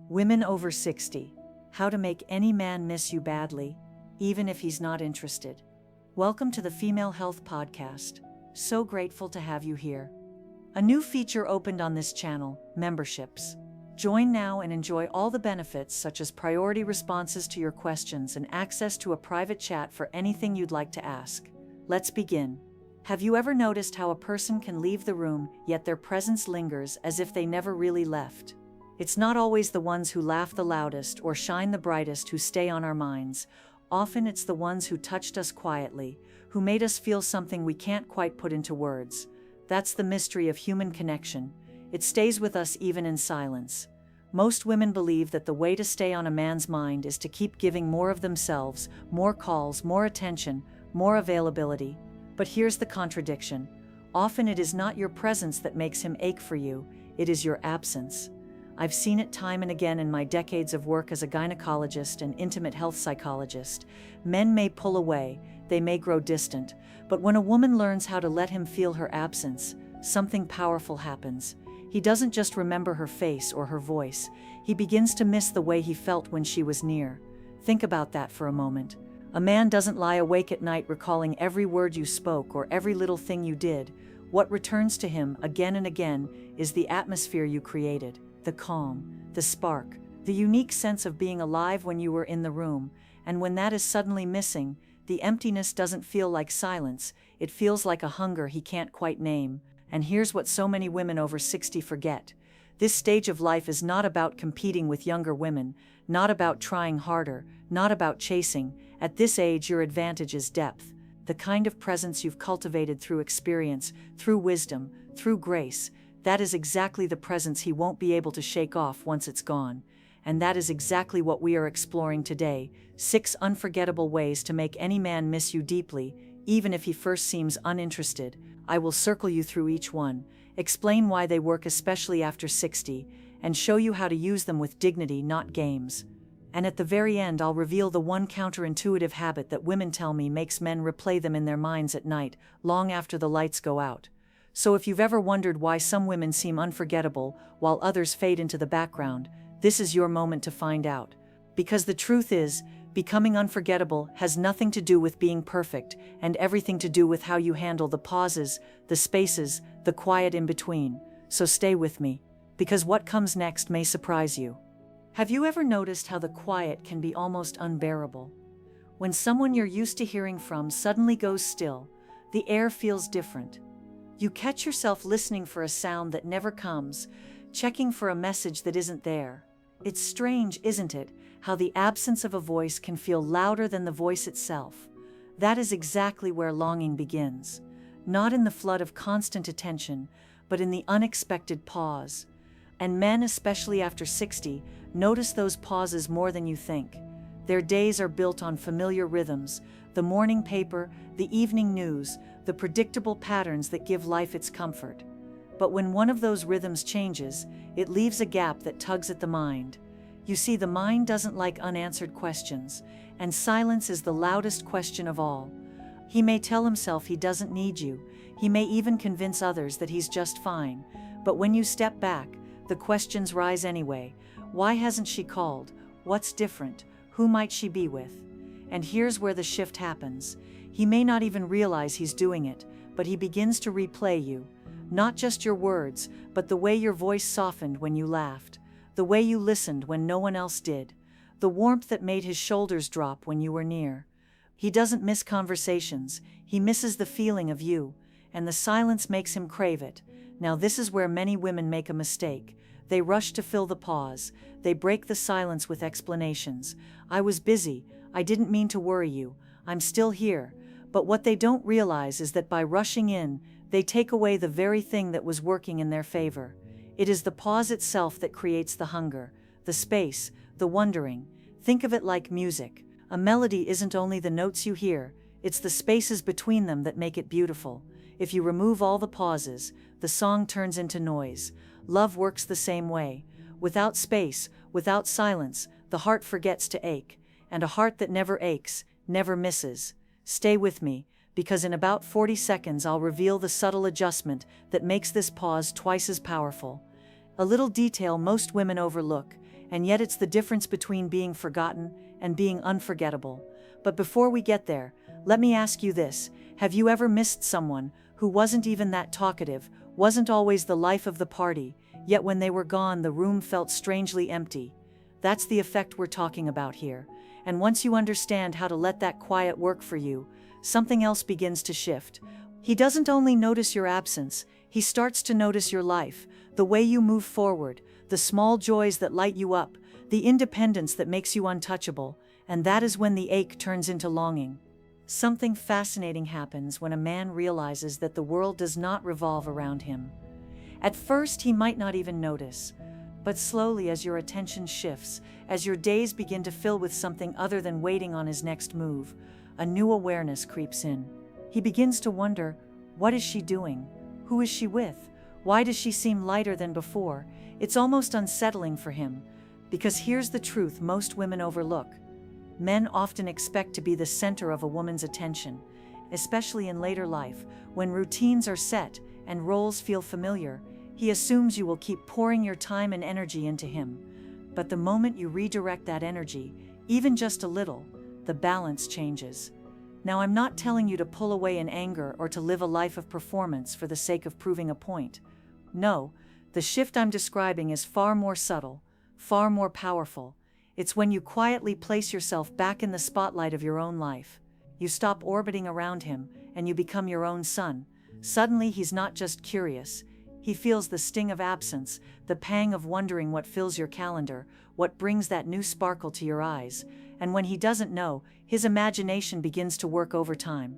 Women over 60. How to make any man miss you badly, even if he's not interested. Welcome to the Female Health Podcast. So grateful to have you here. A new feature opened on this channel, memberships. Join now and enjoy all the benefits such as priority responses to your questions and access to a private chat for anything you'd like to ask. Let's begin. Have you ever noticed how a person can leave the room, yet their presence lingers as if they never really left? It's not always the ones who laugh the loudest or shine the brightest who stay on our minds. Often it's the ones who touched us quietly, who made us feel something we can't quite put into words. That's the mystery of human connection. It stays with us even in silence. Most women believe that the way to stay on a man's mind is to keep giving more of themselves, more calls, more attention, more availability. But here's the contradiction. Often it is not your presence that makes him ache for you, it is your absence. I've seen it time and again in my decades of work as a gynecologist and intimate health psychologist. Men may pull away, they may grow distant, but when a woman learns how to let him feel her absence, something powerful happens. He doesn't just remember her face or her voice, he begins to miss the way he felt when she was near. Think about that for a moment. A man doesn't lie awake at night recalling every word you spoke or every little thing you did. What returns to him again and again is the atmosphere you created. The calm, the spark, the unique sense of being alive when you were in the room, and when that is suddenly missing, the emptiness doesn't feel like silence, it feels like a hunger he can't quite name. And here's what so many women over 60 forget. This stage of life is not about competing with younger women, not about trying harder, not about chasing. At this age, your advantage is depth, the kind of presence you've cultivated through experience, through wisdom, through grace. That is exactly the presence he won't be able to shake off once it's gone. And that is exactly what we are exploring today. 6 unforgettable ways to make any man miss you deeply, even if he first seems uninterested. I will circle you through each one, explain why they work especially after 60, and show you how to use them with dignity, not games. And at the very end, I'll reveal the one counterintuitive habit that women tell me makes men replay them in their minds at night, long after the lights go out. So if you've ever wondered why some women seem unforgettable while others fade into the background, this is your moment to find out. Because the truth is, becoming unforgettable has nothing to do with being perfect and everything to do with how you handle the pauses, the spaces, the quiet in between. So stay with me, because what comes next may surprise you. Have you ever noticed how the quiet can be almost unbearable? When someone you're used to hearing from suddenly goes still, the air feels different. You catch yourself listening for a sound that never comes, checking for a message that isn't there. It's strange, isn't it, how the absence of a voice can feel louder than the voice itself. That is exactly where longing begins. Not in the flood of constant attention, but in the unexpected pause. And men, especially after 60, notice those pauses more than you think. Their days are built on familiar rhythms, the morning paper, the evening news, the predictable patterns that give life its comfort. But when one of those rhythms changes, it leaves a gap that tugs at the mind. You see, the mind doesn't like unanswered questions, and silence is the loudest question of all. He may tell himself he doesn't need you, he may even convince others that he's just fine, but when you step back, the questions rise anyway. Why hasn't she called? What's different? Who might she be with? And here's where the shift happens. He may not even realize he's doing it, but he begins to replay you. Not just your words, but the way your voice softened when you laughed, the way you listened when no one else did, the warmth that made his shoulders drop when you were near. He doesn't miss conversations, he misses the feeling of you, and the silence makes him crave it. Now this is where many women make a mistake. They rush to fill the pause, they break the silence with explanations. I was busy, I didn't mean to worry you, I'm still here. But what they don't realize is that by rushing in, they take away the very thing that was working in their favor. It is the pause itself that creates the hunger, the space, the wondering. Think of it like music. A melody isn't only the notes you hear, it's the spaces between them that make it beautiful. If you remove all the pauses, the song turns into noise. Love works the same way. Without space, without silence, the heart forgets to ache. And a heart that never aches, never misses. Stay with me, because in about 40 seconds I'll reveal the subtle adjustment that makes this pause twice as powerful. A little detail most women overlook, and yet it's the difference between being forgotten and being unforgettable. But before we get there, let me ask you this. Have you ever missed someone who wasn't even that talkative, wasn't always the life of the party, yet when they were gone the room felt strangely empty? That's the effect we're talking about here. And once you understand how to let that quiet work for you, something else begins to shift. He doesn't only notice your absence, he starts to notice your life, the way you move forward, the small joys that light you up, the independence that makes you untouchable, and that is when the ache turns into longing. Something fascinating happens when a man realizes that the world does not revolve around him. At first, he might not even notice, but slowly as your attention shifts, as your days begin to fill with something other than waiting on his next move, a new awareness creeps in. He begins to wonder, what is she doing? Who is she with? Why does she seem lighter than before? It's almost unsettling for him, because here's the truth most women overlook. Men often expect to be the center of a woman's attention, especially in later life, when routines are set and roles feel familiar. He assumes you will keep pouring your time and energy into him. But the moment you redirect that energy, even just a little, the balance changes. Now, I'm not telling you to pull away in anger or to live a life of performance for the sake of proving a point. No, the shift I'm describing is far more subtle, far more powerful. It's when you quietly place yourself back in the spotlight of your own life. You stop orbiting around him, and you become your own sun. Suddenly, he's not just curious. He feels the sting of absence, the pang of wondering what fills your calendar, what brings that new sparkle to your eyes. And when he doesn't know, his imagination begins to work overtime.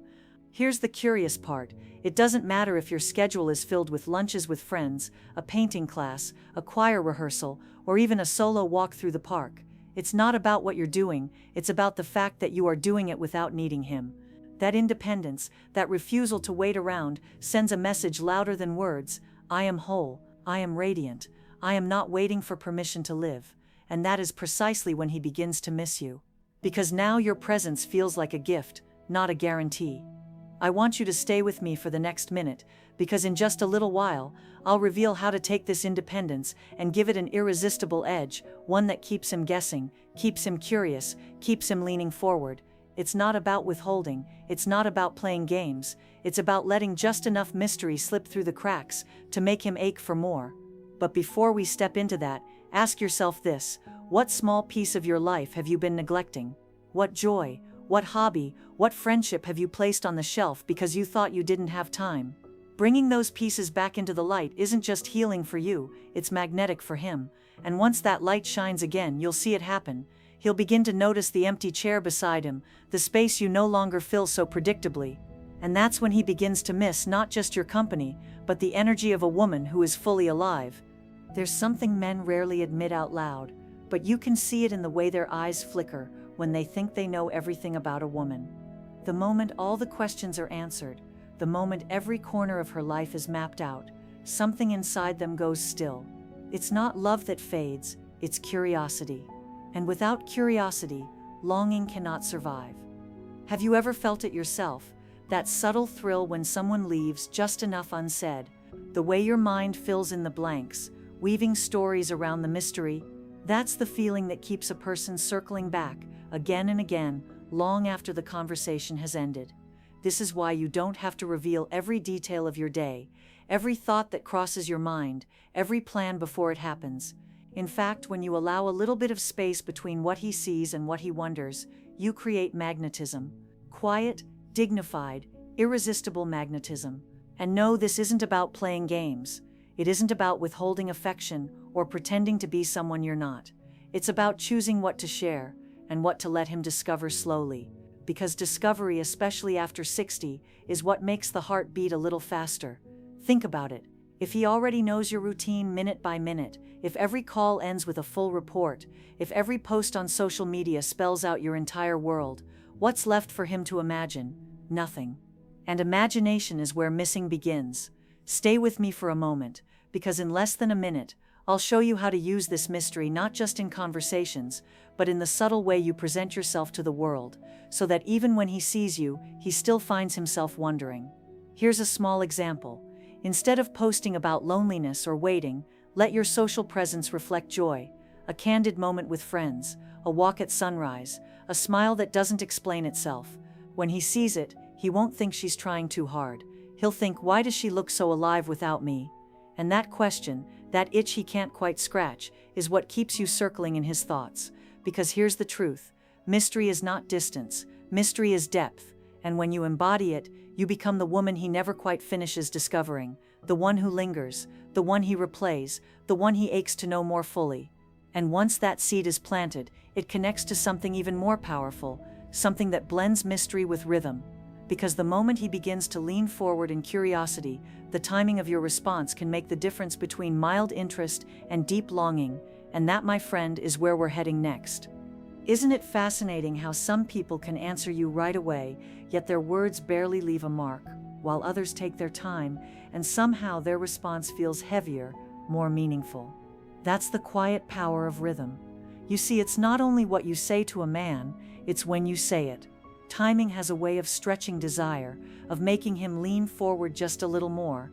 Here's the curious part. It doesn't matter if your schedule is filled with lunches with friends, a painting class, a choir rehearsal, or even a solo walk through the park. It's not about what you're doing, it's about the fact that you are doing it without needing him. That independence, that refusal to wait around, sends a message louder than words. I am whole, I am radiant, I am not waiting for permission to live. And that is precisely when he begins to miss you. Because now your presence feels like a gift, not a guarantee. I want you to stay with me for the next minute, because in just a little while, I'll reveal how to take this independence and give it an irresistible edge, one that keeps him guessing, keeps him curious, keeps him leaning forward. It's not about withholding, it's not about playing games, it's about letting just enough mystery slip through the cracks to make him ache for more. But before we step into that, ask yourself this: what small piece of your life have you been neglecting? What joy, what hobby, what friendship have you placed on the shelf because you thought you didn't have time? Bringing those pieces back into the light isn't just healing for you, it's magnetic for him. And once that light shines again, you'll see it happen. He'll begin to notice the empty chair beside him, the space you no longer fill so predictably. And that's when he begins to miss not just your company, but the energy of a woman who is fully alive. There's something men rarely admit out loud, but you can see it in the way their eyes flicker when they think they know everything about a woman. The moment all the questions are answered, the moment every corner of her life is mapped out, something inside them goes still. It's not love that fades, it's curiosity. And without curiosity, longing cannot survive. Have you ever felt it yourself? That subtle thrill when someone leaves just enough unsaid, the way your mind fills in the blanks, weaving stories around the mystery. That's the feeling that keeps a person circling back, again and again, long after the conversation has ended. This is why you don't have to reveal every detail of your day, every thought that crosses your mind, every plan before it happens. In fact, when you allow a little bit of space between what he sees and what he wonders, you create magnetism. Quiet, dignified, irresistible magnetism. And no, this isn't about playing games. It isn't about withholding affection or pretending to be someone you're not. It's about choosing what to share and what to let him discover slowly. Because discovery, especially after 60, is what makes the heart beat a little faster. Think about it. If he already knows your routine minute by minute, if every call ends with a full report, if every post on social media spells out your entire world, what's left for him to imagine? Nothing. And imagination is where missing begins. Stay with me for a moment, because in less than a minute, I'll show you how to use this mystery not just in conversations, but in the subtle way you present yourself to the world, so that even when he sees you, he still finds himself wondering. Here's a small example. Instead of posting about loneliness or waiting, let your social presence reflect joy. a candid moment with friends, a walk at sunrise, a smile that doesn't explain itself. When he sees it, he won't think she's trying too hard. He'll think, why does she look so alive without me? And that question, that itch he can't quite scratch, is what keeps you circling in his thoughts. Because here's the truth: mystery is not distance, mystery is depth, and when you embody it, you become the woman he never quite finishes discovering, the one who lingers, the one he replays, the one he aches to know more fully. And once that seed is planted, it connects to something even more powerful, something that blends mystery with rhythm. Because the moment he begins to lean forward in curiosity, the timing of your response can make the difference between mild interest and deep longing, and that, my friend, is where we're heading next. Isn't it fascinating how some people can answer you right away, yet their words barely leave a mark, while others take their time, and somehow their response feels heavier, more meaningful? That's the quiet power of rhythm. You see, it's not only what you say to a man, it's when you say it. Timing has a way of stretching desire, of making him lean forward just a little more.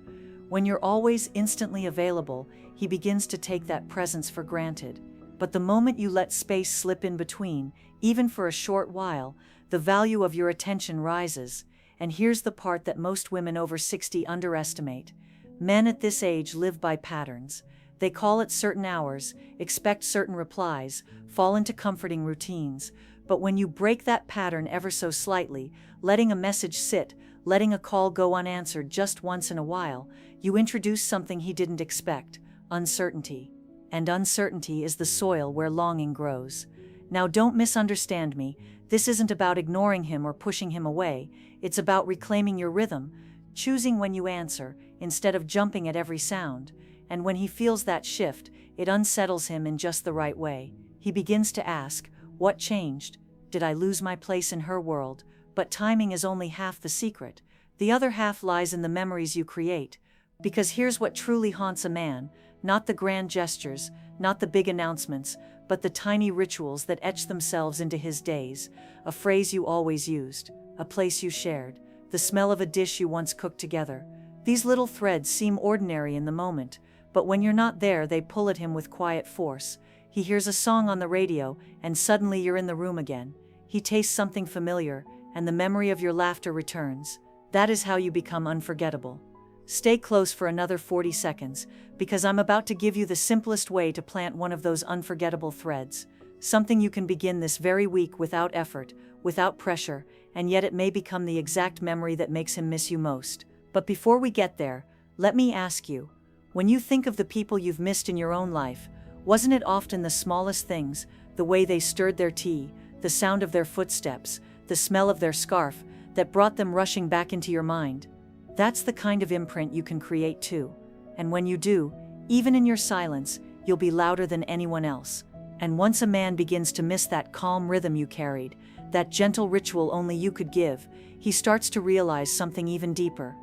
When you're always instantly available, he begins to take that presence for granted. But the moment you let space slip in between, even for a short while, the value of your attention rises. And here's the part that most women over 60 underestimate. Men at this age live by patterns. They call at certain hours, expect certain replies, fall into comforting routines. But when you break that pattern ever so slightly, letting a message sit, letting a call go unanswered just once in a while, you introduce something he didn't expect: uncertainty. And uncertainty is the soil where longing grows. Now, don't misunderstand me. This isn't about ignoring him or pushing him away. It's about reclaiming your rhythm, choosing when you answer, instead of jumping at every sound. And when he feels that shift, it unsettles him in just the right way. He begins to ask, what changed? Did I lose my place in her world? But timing is only half the secret. The other half lies in the memories you create. Because here's what truly haunts a man: not the grand gestures, not the big announcements, but the tiny rituals that etch themselves into his days. A phrase you always used, a place you shared, the smell of a dish you once cooked together. These little threads seem ordinary in the moment, but when you're not there, they pull at him with quiet force. He hears a song on the radio, and suddenly you're in the room again. He tastes something familiar, and the memory of your laughter returns. That is how you become unforgettable. Stay close for another 40 seconds, because I'm about to give you the simplest way to plant one of those unforgettable threads. Something you can begin this very week without effort, without pressure, and yet it may become the exact memory that makes him miss you most. But before we get there, let me ask you, when you think of the people you've missed in your own life, wasn't it often the smallest things, the way they stirred their tea, the sound of their footsteps, the smell of their scarf, that brought them rushing back into your mind? That's the kind of imprint you can create too. And when you do, even in your silence, you'll be louder than anyone else. And once a man begins to miss that calm rhythm you carried, that gentle ritual only you could give, he starts to realize something even deeper.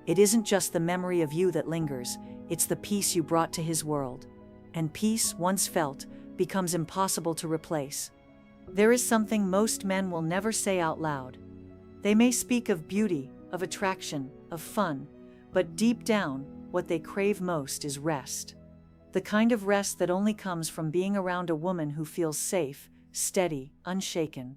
It isn't just the memory of you that lingers, it's the peace you brought to his world. And peace, once felt, becomes impossible to replace. There is something most men will never say out loud. They may speak of beauty, of attraction, of fun, but deep down, what they crave most is rest. The kind of rest that only comes from being around a woman who feels safe, steady, unshaken.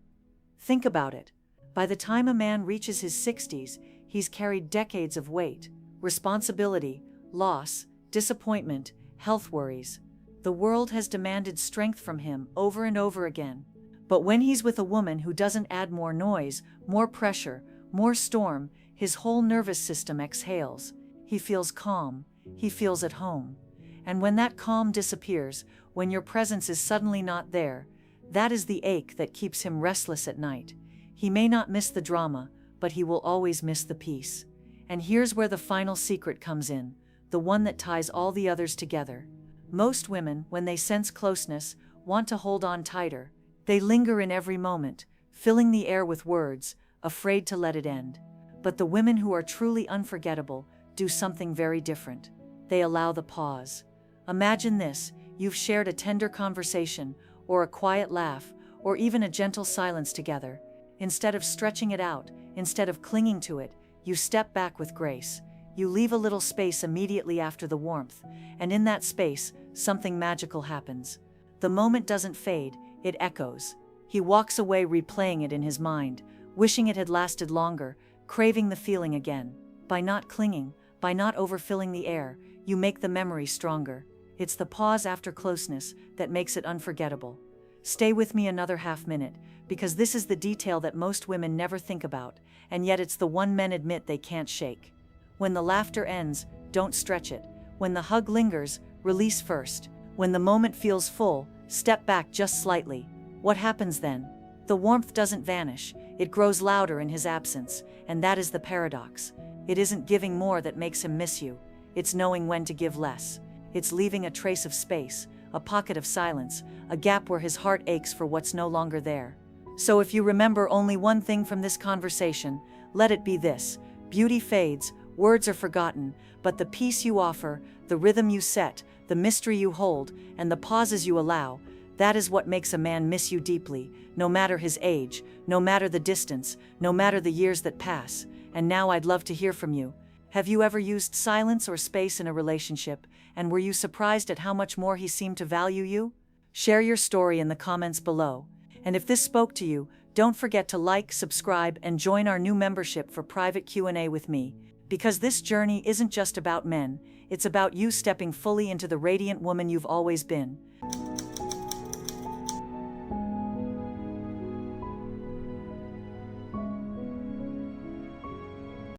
Think about it. By the time a man reaches his 60s, he's carried decades of weight, responsibility, loss, disappointment, health worries. The world has demanded strength from him over and over again. But when he's with a woman who doesn't add more noise, more pressure, more storm, his whole nervous system exhales. He feels calm. He feels at home. And when that calm disappears, when your presence is suddenly not there, that is the ache that keeps him restless at night. He may not miss the drama, but he will always miss the peace. And here's where the final secret comes in, the one that ties all the others together. Most women, when they sense closeness, want to hold on tighter. They linger in every moment, filling the air with words, afraid to let it end. But the women who are truly unforgettable do something very different. They allow the pause. Imagine this: you've shared a tender conversation, or a quiet laugh, or even a gentle silence together. Instead of stretching it out, instead of clinging to it, you step back with grace. You leave a little space immediately after the warmth, and in that space, something magical happens. The moment doesn't fade, it echoes. He walks away replaying it in his mind, wishing it had lasted longer, craving the feeling again. By not clinging, by not overfilling the air, you make the memory stronger. It's the pause after closeness that makes it unforgettable. Stay with me another half minute, because this is the detail that most women never think about, and yet it's the one men admit they can't shake. When the laughter ends, don't stretch it. When the hug lingers, release first. When the moment feels full, step back just slightly. What happens then? The warmth doesn't vanish, it grows louder in his absence, and that is the paradox. It isn't giving more that makes him miss you, it's knowing when to give less. It's leaving a trace of space, a pocket of silence, a gap where his heart aches for what's no longer there. So if you remember only one thing from this conversation, let it be this: beauty fades, words are forgotten, but the peace you offer, the rhythm you set, the mystery you hold, and the pauses you allow, that is what makes a man miss you deeply, no matter his age, no matter the distance, no matter the years that pass. And now I'd love to hear from you. Have you ever used silence or space in a relationship, and were you surprised at how much more he seemed to value you? Share your story in the comments below. And if this spoke to you, don't forget to like, subscribe, and join our new membership for private Q&A with me. Because this journey isn't just about men, it's about you stepping fully into the radiant woman you've always been.